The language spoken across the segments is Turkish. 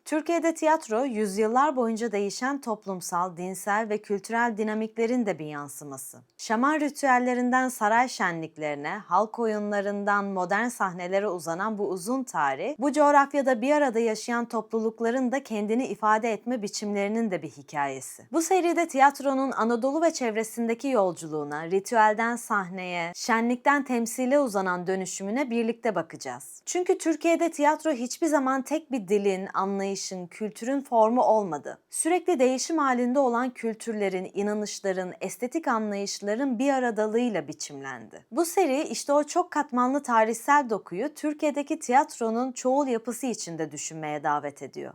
Türkiye'de tiyatro, yüzyıllar boyunca değişen toplumsal, dinsel ve kültürel dinamiklerin de bir yansıması. Şaman ritüellerinden saray şenliklerine, halk oyunlarından modern sahnelere uzanan bu uzun tarih, bu coğrafyada bir arada yaşayan toplulukların da kendini ifade etme biçimlerinin de bir hikayesi. Bu seride tiyatronun Anadolu ve çevresindeki yolculuğuna, ritüelden sahneye, şenlikten temsile uzanan dönüşümüne birlikte bakacağız. Çünkü Türkiye'de tiyatro hiçbir zaman tek bir dilin, anlayışın, kültürün formu olmadı. Sürekli değişim halinde olan kültürlerin, inanışların, estetik anlayışların bir aradalığıyla biçimlendi. Bu seri işte o çok katmanlı tarihsel dokuyu Türkiye'deki tiyatronun çoğul yapısı içinde düşünmeye davet ediyor.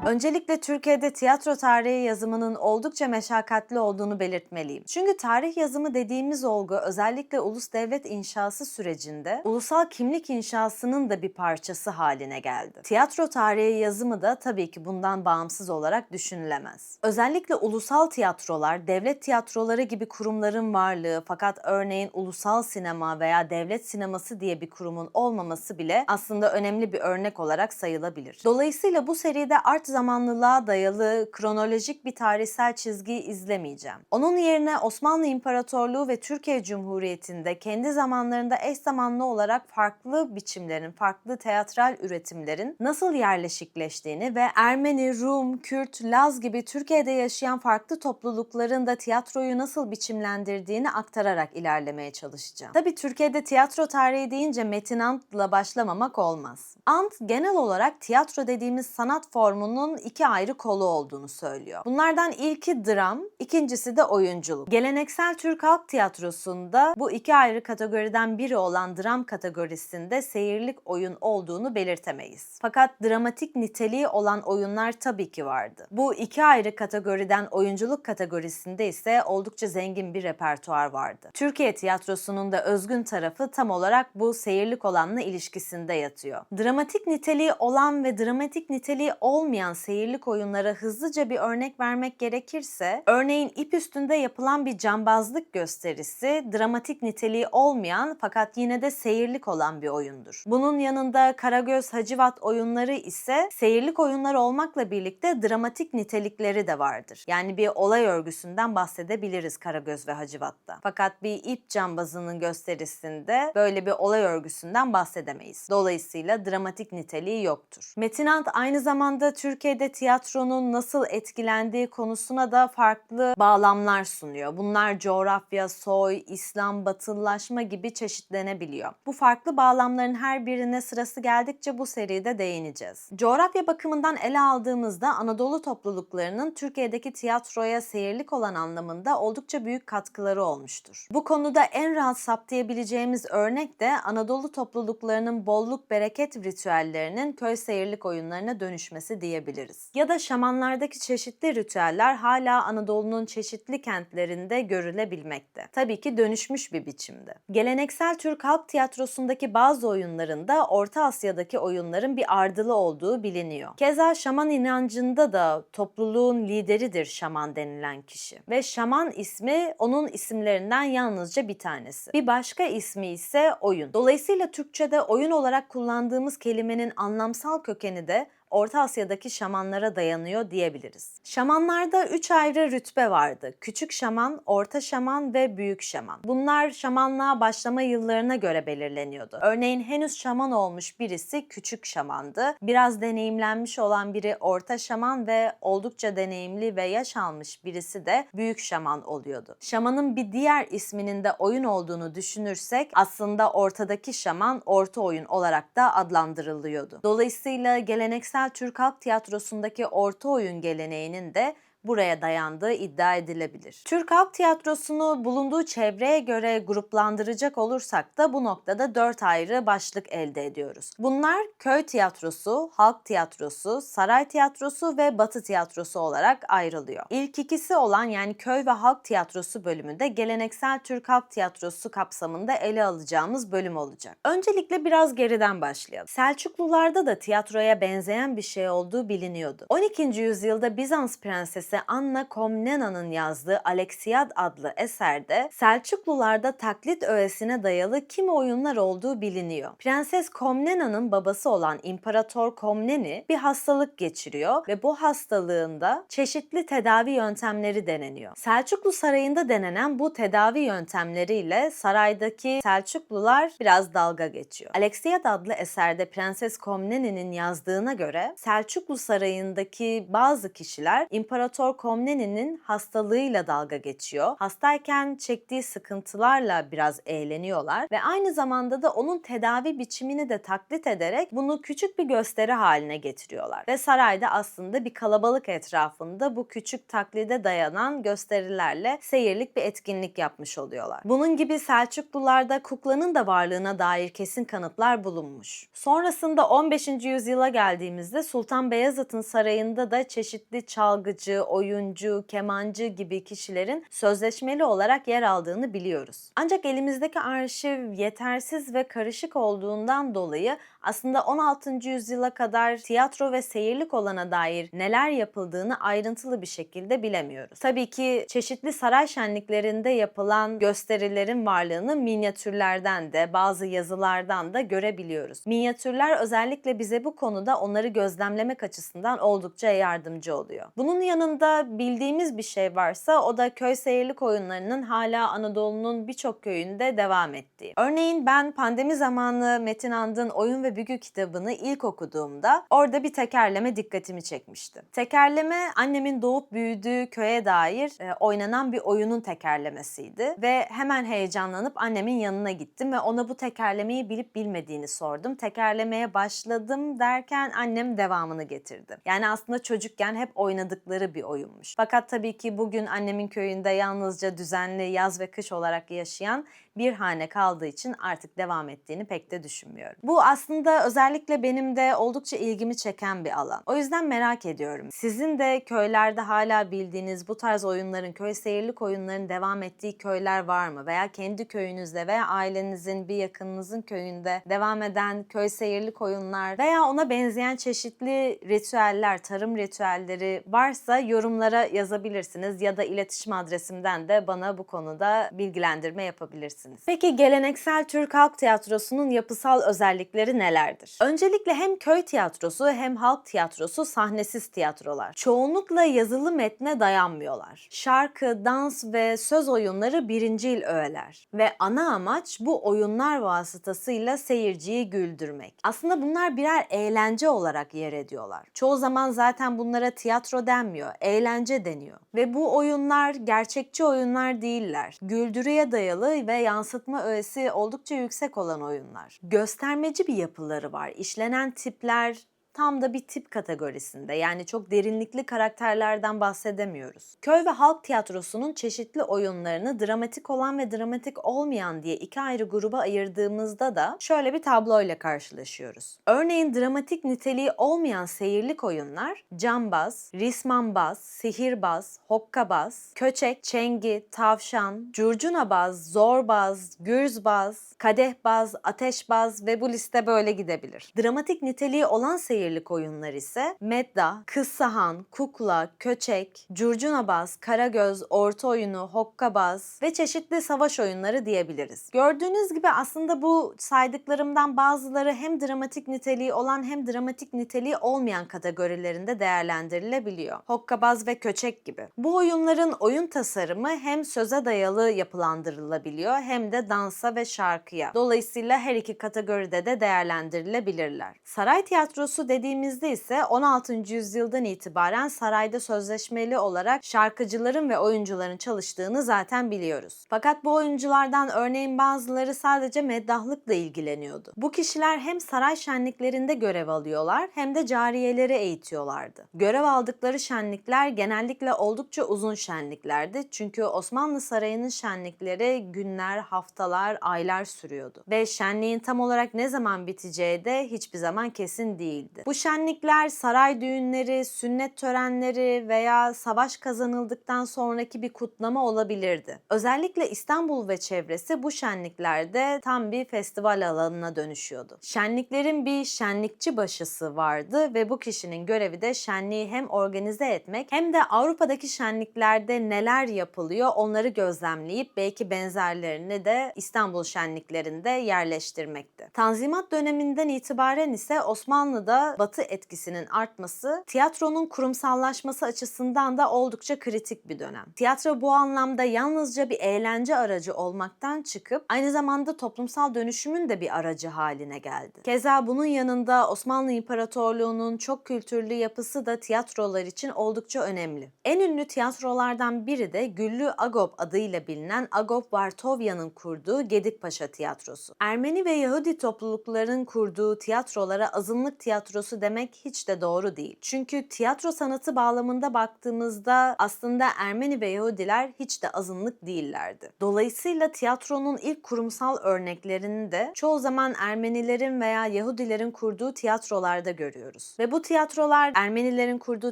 Öncelikle Türkiye'de tiyatro tarihi yazımının oldukça meşakkatli olduğunu belirtmeliyim. Çünkü tarih yazımı dediğimiz olgu özellikle ulus devlet inşası sürecinde ulusal kimlik inşasının da bir parçası haline geldi. Tiyatro tarihi yazımı da tabii ki bundan bağımsız olarak düşünülemez. Özellikle ulusal tiyatrolar, devlet tiyatroları gibi kurumların varlığı fakat örneğin ulusal sinema veya devlet sineması diye bir kurumun olmaması bile aslında önemli bir örnek olarak sayılabilir. Dolayısıyla bu seride art zamanlılığa dayalı kronolojik bir tarihsel çizgiyi izlemeyeceğim. Onun yerine Osmanlı İmparatorluğu ve Türkiye Cumhuriyeti'nde kendi zamanlarında eş zamanlı olarak farklı biçimlerin, farklı teatral üretimlerin nasıl yerleşikleştiğini ve Ermeni, Rum, Kürt, Laz gibi Türkiye'de yaşayan farklı toplulukların da tiyatroyu nasıl biçimlendirdiğini aktararak ilerlemeye çalışacağım. Tabii Türkiye'de tiyatro tarihi deyince Metin Ant'la başlamamak olmaz. Ant genel olarak tiyatro dediğimiz sanat formunun iki ayrı kolu olduğunu söylüyor. Bunlardan ilki dram, ikincisi de oyunculuk. Geleneksel Türk halk tiyatrosunda bu iki ayrı kategoriden biri olan dram kategorisinde seyirlik oyun olduğunu belirtemeyiz. Fakat dramatik niteliği olan oyunlar tabii ki vardı. Bu iki ayrı kategoriden oyunculuk kategorisinde ise oldukça zengin bir repertuar vardı. Türkiye tiyatrosunun da özgün tarafı tam olarak bu seyirlik olanla ilişkisinde yatıyor. Dramatik niteliği olan ve dramatik niteliği olmayan seyirlik oyunlara hızlıca bir örnek vermek gerekirse, örneğin ip üstünde yapılan bir cambazlık gösterisi, dramatik niteliği olmayan fakat yine de seyirlik olan bir oyundur. Bunun yanında Karagöz, Hacivat oyunları ise seyirlik oyunlar olmakla birlikte dramatik nitelikleri de vardır. Yani bir olay örgüsünden bahsedebiliriz Karagöz ve Hacivat'ta. Fakat bir ip cambazının gösterisinde böyle bir olay örgüsünden bahsedemeyiz. Dolayısıyla dramatik niteliği yoktur. Metin Ant aynı zamanda Türkiye'de tiyatronun nasıl etkilendiği konusuna da farklı bağlamlar sunuyor. Bunlar coğrafya, soy, İslam, batılılaşma gibi çeşitlenebiliyor. Bu farklı bağlamların her birine sırası geldikçe bu seride değineceğiz. Coğrafya bakımından ele aldığımızda Anadolu topluluklarının Türkiye'deki tiyatroya seyirlik olan anlamında oldukça büyük katkıları olmuştur. Bu konuda en rahat saptayabileceğimiz örnek de Anadolu topluluklarının bolluk bereket ritüellerinin köy seyirlik oyunlarına dönüşmesi diyebiliriz. Ya da şamanlardaki çeşitli ritüeller hala Anadolu'nun çeşitli kentlerinde görülebilmekte. Tabii ki dönüşmüş bir biçimde. Geleneksel Türk halk tiyatrosundaki bazı oyunlarında Orta Asya'daki oyunların bir ardılı olduğu biliniyor. Keza şaman inancında da topluluğun lideridir şaman denilen kişi. Ve şaman ismi onun isimlerinden yalnızca bir tanesi. Bir başka ismi ise oyun. Dolayısıyla Türkçe'de oyun olarak kullandığımız kelimenin anlamsal kökeni de Orta Asya'daki şamanlara dayanıyor diyebiliriz. Şamanlarda 3 ayrı rütbe vardı. Küçük şaman, orta şaman ve büyük şaman. Bunlar şamanlığa başlama yıllarına göre belirleniyordu. Örneğin henüz şaman olmuş birisi küçük şamandı. Biraz deneyimlenmiş olan biri orta şaman ve oldukça deneyimli ve yaş almış birisi de büyük şaman oluyordu. Şamanın bir diğer isminin de oyun olduğunu düşünürsek aslında ortadaki şaman orta oyun olarak da adlandırılıyordu. Dolayısıyla geleneksel Türk halk tiyatrosundaki orta oyun geleneğinin de buraya dayandığı iddia edilebilir. Türk halk tiyatrosunu bulunduğu çevreye göre gruplandıracak olursak da bu noktada 4 ayrı başlık elde ediyoruz. Bunlar köy tiyatrosu, halk tiyatrosu, saray tiyatrosu ve batı tiyatrosu olarak ayrılıyor. İlk ikisi olan yani köy ve halk tiyatrosu bölümü de geleneksel Türk halk tiyatrosu kapsamında ele alacağımız bölüm olacak. Öncelikle biraz geriden başlayalım. Selçuklularda da tiyatroya benzeyen bir şey olduğu biliniyordu. 12. yüzyılda Bizans prensesi annesi Anna Komnena'nın yazdığı Aleksiyad adlı eserde Selçuklularda taklit öğesine dayalı kimi oyunlar olduğu biliniyor. Prenses Komnena'nın babası olan İmparator Komneni bir hastalık geçiriyor ve bu hastalığında çeşitli tedavi yöntemleri deneniyor. Selçuklu Sarayı'nda denenen bu tedavi yöntemleriyle saraydaki Selçuklular biraz dalga geçiyor. Aleksiyad adlı eserde Prenses Komneni'nin yazdığına göre Selçuklu Sarayı'ndaki bazı kişiler İmparator Komneni'nin hastalığıyla dalga geçiyor. Hastayken çektiği sıkıntılarla biraz eğleniyorlar ve aynı zamanda da onun tedavi biçimini de taklit ederek bunu küçük bir gösteri haline getiriyorlar. Ve sarayda aslında bir kalabalık etrafında bu küçük taklide dayanan gösterilerle seyirlik bir etkinlik yapmış oluyorlar. Bunun gibi Selçuklularda kuklanın da varlığına dair kesin kanıtlar bulunmuş. Sonrasında 15. yüzyıla geldiğimizde Sultan Beyazıt'ın sarayında da çeşitli çalgıcı, oyuncu, kemancı gibi kişilerin sözleşmeli olarak yer aldığını biliyoruz. Ancak elimizdeki arşiv yetersiz ve karışık olduğundan dolayı aslında 16. yüzyıla kadar tiyatro ve seyirlik olana dair neler yapıldığını ayrıntılı bir şekilde bilemiyoruz. Tabii ki çeşitli saray şenliklerinde yapılan gösterilerin varlığını minyatürlerden de bazı yazılardan da görebiliyoruz. Minyatürler özellikle bize bu konuda onları gözlemlemek açısından oldukça yardımcı oluyor. Bunun yanında bildiğimiz bir şey varsa o da köy seyirlik oyunlarının hala Anadolu'nun birçok köyünde devam ettiği. Örneğin ben pandemi zamanı Metin And'ın Oyun ve Büyü kitabını ilk okuduğumda orada bir tekerleme dikkatimi çekmişti. Tekerleme annemin doğup büyüdüğü köye dair oynanan bir oyunun tekerlemesiydi ve hemen heyecanlanıp annemin yanına gittim ve ona bu tekerlemeyi bilip bilmediğini sordum. Tekerlemeye başladım derken annem devamını getirdi. Yani aslında çocukken hep oynadıkları bir oyunmuş. Fakat tabii ki bugün annemin köyünde yalnızca düzenli yaz ve kış olarak yaşayan bir hane kaldığı için artık devam ettiğini pek de düşünmüyorum. Bu aslında özellikle benim de oldukça ilgimi çeken bir alan. O yüzden merak ediyorum. Sizin de köylerde hala bildiğiniz bu tarz oyunların, köy seyirlik oyunların devam ettiği köyler var mı? Veya kendi köyünüzde veya ailenizin, bir yakınınızın köyünde devam eden köy seyirlik oyunlar veya ona benzeyen çeşitli ritüeller, tarım ritüelleri varsa yorumlara yazabilirsiniz ya da iletişim adresimden de bana bu konuda bilgilendirme yapabilirsiniz. Peki geleneksel Türk halk tiyatrosunun yapısal özellikleri nelerdir? Öncelikle hem köy tiyatrosu hem halk tiyatrosu sahnesiz tiyatrolar. Çoğunlukla yazılı metne dayanmıyorlar. Şarkı, dans ve söz oyunları birincil öğeler. Ve ana amaç bu oyunlar vasıtasıyla seyirciyi güldürmek. Aslında bunlar birer eğlence olarak yer ediyorlar. Çoğu zaman zaten bunlara tiyatro denmiyor, eğlence deniyor. Ve bu oyunlar gerçekçi oyunlar değiller. Güldürüye dayalı ve yansıtma öğesi oldukça yüksek olan oyunlar. Göstermeci bir yapıları var. İşlenen tipler tam da bir tip kategorisinde, yani çok derinlikli karakterlerden bahsedemiyoruz. Köy ve halk tiyatrosunun çeşitli oyunlarını dramatik olan ve dramatik olmayan diye iki ayrı gruba ayırdığımızda da şöyle bir tabloyla karşılaşıyoruz. Örneğin dramatik niteliği olmayan seyirlik oyunlar cambaz, rismanbaz, sihirbaz, hokkabaz, köçek, çengi, tavşan, curcunabaz, zorbaz, gürzbaz, kadehbaz, ateşbaz ve bu liste böyle gidebilir. Dramatik niteliği olan seyirlik oyunlar ise medda, kız sahan, kukla, köçek, curcunabaz, karagöz, orta oyunu, hokkabaz ve çeşitli savaş oyunları diyebiliriz. Gördüğünüz gibi aslında bu saydıklarımdan bazıları hem dramatik niteliği olan hem dramatik niteliği olmayan kategorilerinde değerlendirilebiliyor. Hokkabaz ve köçek gibi. Bu oyunların oyun tasarımı hem söze dayalı yapılandırılabiliyor hem de dansa ve şarkıya. Dolayısıyla her iki kategoride de değerlendirilebilirler. Saray tiyatrosu dediğimizde ise 16. yüzyıldan itibaren sarayda sözleşmeli olarak şarkıcıların ve oyuncuların çalıştığını zaten biliyoruz. Fakat bu oyunculardan örneğin bazıları sadece meddahlıkla ilgileniyordu. Bu kişiler hem saray şenliklerinde görev alıyorlar hem de cariyeleri eğitiyorlardı. Görev aldıkları şenlikler genellikle oldukça uzun şenliklerdi. Çünkü Osmanlı Sarayı'nın şenlikleri günler, haftalar, aylar sürüyordu. Ve şenliğin tam olarak ne zaman biteceği de hiçbir zaman kesin değildi. Bu şenlikler saray düğünleri, sünnet törenleri veya savaş kazanıldıktan sonraki bir kutlama olabilirdi. Özellikle İstanbul ve çevresi bu şenliklerde tam bir festival alanına dönüşüyordu. Şenliklerin bir şenlikçi başısı vardı ve bu kişinin görevi de şenliği hem organize etmek hem de Avrupa'daki şenliklerde neler yapılıyor onları gözlemleyip belki benzerlerini de İstanbul şenliklerinde yerleştirmekti. Tanzimat döneminden itibaren ise Osmanlı'da Batı etkisinin artması, tiyatronun kurumsallaşması açısından da oldukça kritik bir dönem. Tiyatro bu anlamda yalnızca bir eğlence aracı olmaktan çıkıp aynı zamanda toplumsal dönüşümün de bir aracı haline geldi. Keza bunun yanında Osmanlı İmparatorluğu'nun çok kültürlü yapısı da tiyatrolar için oldukça önemli. En ünlü tiyatrolardan biri de Güllü Agop adıyla bilinen Agop Vartovyan'ın kurduğu Gedikpaşa Tiyatrosu. Ermeni ve Yahudi toplulukların kurduğu tiyatrolara azınlık tiyatrosu demek hiç de doğru değil. Çünkü tiyatro sanatı bağlamında baktığımızda aslında Ermeni ve Yahudiler hiç de azınlık değillerdi. Dolayısıyla tiyatronun ilk kurumsal örneklerini de çoğu zaman Ermenilerin veya Yahudilerin kurduğu tiyatrolarda görüyoruz. Ve bu tiyatrolar, Ermenilerin kurduğu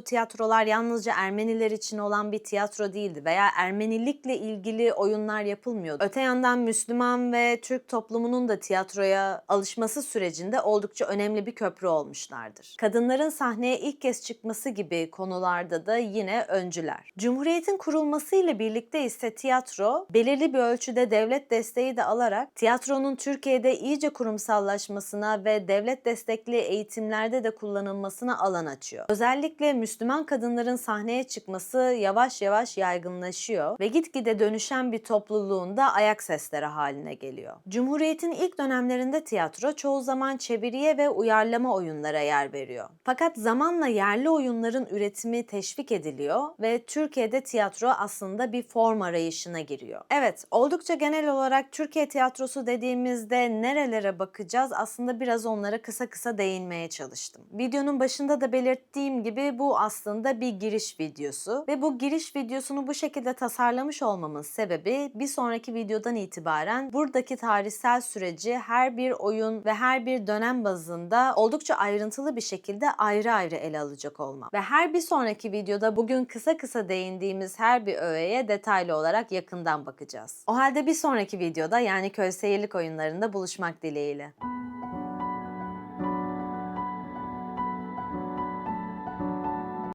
tiyatrolar yalnızca Ermeniler için olan bir tiyatro değildi veya Ermenilikle ilgili oyunlar yapılmıyordu. Öte yandan Müslüman ve Türk toplumunun da tiyatroya alışması sürecinde oldukça önemli bir köprü olmuşlardır. Kadınların sahneye ilk kez çıkması gibi konularda da yine öncüler. Cumhuriyetin kurulmasıyla birlikte ise tiyatro belirli bir ölçüde devlet desteği de alarak tiyatronun Türkiye'de iyice kurumsallaşmasına ve devlet destekli eğitimlerde de kullanılmasına alan açıyor. Özellikle Müslüman kadınların sahneye çıkması yavaş yavaş yaygınlaşıyor ve gitgide dönüşen bir topluluğun da ayak sesleri haline geliyor. Cumhuriyetin ilk dönemlerinde tiyatro çoğu zaman çeviriye ve uyarlama oyunlara yer veriyor. Fakat zamanla yerli oyunların üretimi teşvik ediliyor ve Türkiye'de tiyatro aslında bir form arayışına giriyor. Evet, oldukça genel olarak Türkiye tiyatrosu dediğimizde nerelere bakacağız? Aslında biraz onlara kısa kısa değinmeye çalıştım. Videonun başında da belirttiğim gibi bu aslında bir giriş videosu ve bu giriş videosunu bu şekilde tasarlamış olmamın sebebi bir sonraki videodan itibaren buradaki tarihsel süreci her bir oyun ve her bir dönem bazında oldukça ayrıntılı bir şekilde ayrı ayrı ele alacak olmam. Ve her bir sonraki videoda bugün kısa kısa değindiğimiz her bir öğeye detaylı olarak yakından bakacağız. O halde bir sonraki videoda yani köy seyirlik oyunlarında buluşmak dileğiyle.